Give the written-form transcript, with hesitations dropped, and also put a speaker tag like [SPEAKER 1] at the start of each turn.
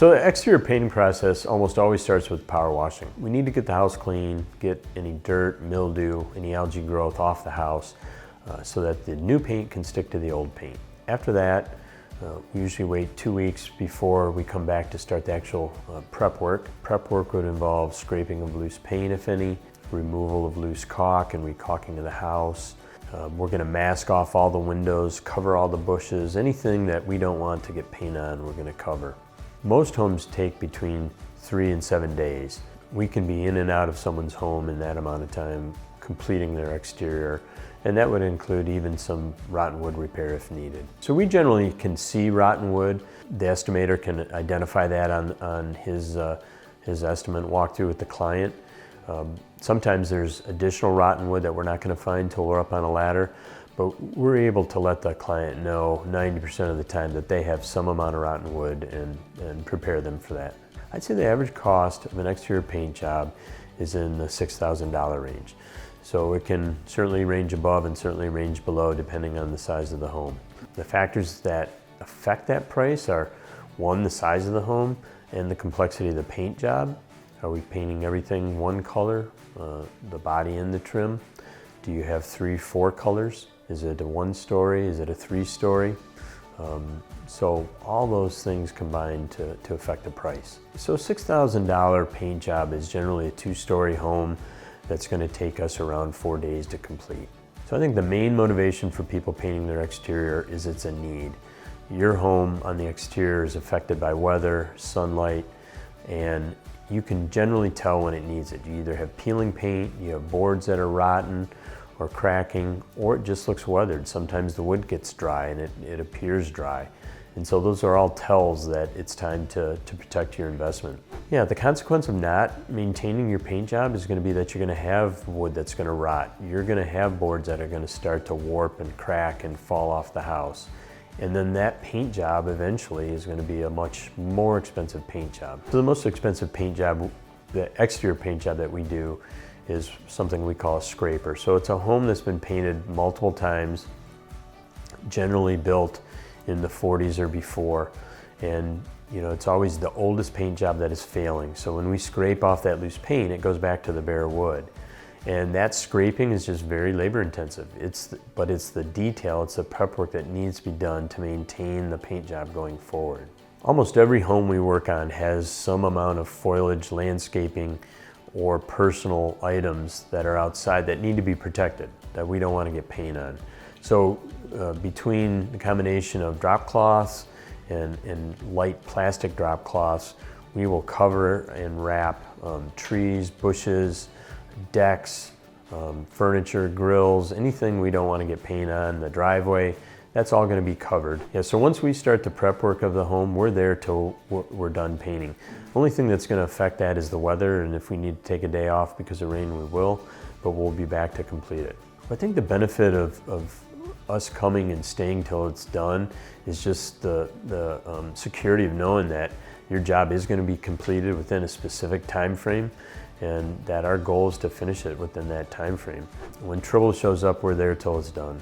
[SPEAKER 1] So the exterior painting process almost always starts with power washing. We need to get the house clean, get any dirt, mildew, any algae growth off the house so that the new paint can stick to the old paint. After that, we usually wait 2 weeks before we come back to start the actual prep work. Prep work would involve scraping of loose paint, if any, removal of loose caulk and recaulking of the house. We're going to mask off all the windows, cover all the bushes, anything that we don't want to get paint on, we're going to cover. Most homes take between 3 and 7 days. We can be in and out of someone's home in that amount of time, completing their exterior, and that would include even some rotten wood repair if needed. So we generally can see rotten wood. The estimator can identify that on his estimate walkthrough with the client. Sometimes there's additional rotten wood that we're not going to find until we're up on a ladder, but we're able to let the client know 90% of the time that they have some amount of rotten wood and prepare them for that. I'd say the average cost of an exterior paint job is in the $6,000 range. So it can certainly range above and certainly range below depending on the size of the home. The factors that affect that price are, one, the size of the home and the complexity of the paint job. Are we painting everything one color, the body and the trim? Do you have 3, 4 colors? Is it a 1-story? Is it a 3-story? So all those things combine to affect the price. So $6,000 paint job is generally a 2-story home that's going to take us around 4 days to complete. So I think the main motivation for people painting their exterior is it's a need. Your home on the exterior is affected by weather, sunlight, and you can generally tell when it needs it. You either have peeling paint, you have boards that are rotten or cracking, or it just looks weathered. Sometimes the wood gets dry and it appears dry. And so those are all tells that it's time to protect your investment. Yeah, the consequence of not maintaining your paint job is going to be that you're going to have wood that's going to rot. You're going to have boards that are going to start to warp and crack and fall off the house. And then that paint job eventually is going to be a much more expensive paint job. So the most expensive paint job, the exterior paint job that we do, is something we call a scraper. So it's a home that's been painted multiple times, generally built in the 40s or before. And it's always the oldest paint job that is failing. So when we scrape off that loose paint, it goes back to the bare wood. And that scraping is just very labor intensive. But it's the detail, it's the prep work that needs to be done to maintain the paint job going forward. Almost every home we work on has some amount of foliage, landscaping, or personal items that are outside that need to be protected, that we don't want to get paint on. So between the combination of drop cloths and light plastic drop cloths, we will cover and wrap trees, bushes, decks, furniture, grills, anything we don't want to get paint on, the driveway, that's all going to be covered. Yeah, so once we start the prep work of the home, we're there till we're done painting. The only thing that's going to affect that is the weather, and if we need to take a day off because of rain, we will, but we'll be back to complete it. I think the benefit of us coming and staying till it's done is just the security of knowing that your job is going to be completed within a specific time frame, and that our goal is to finish it within that time frame. When Tribble shows up, we're there till it's done.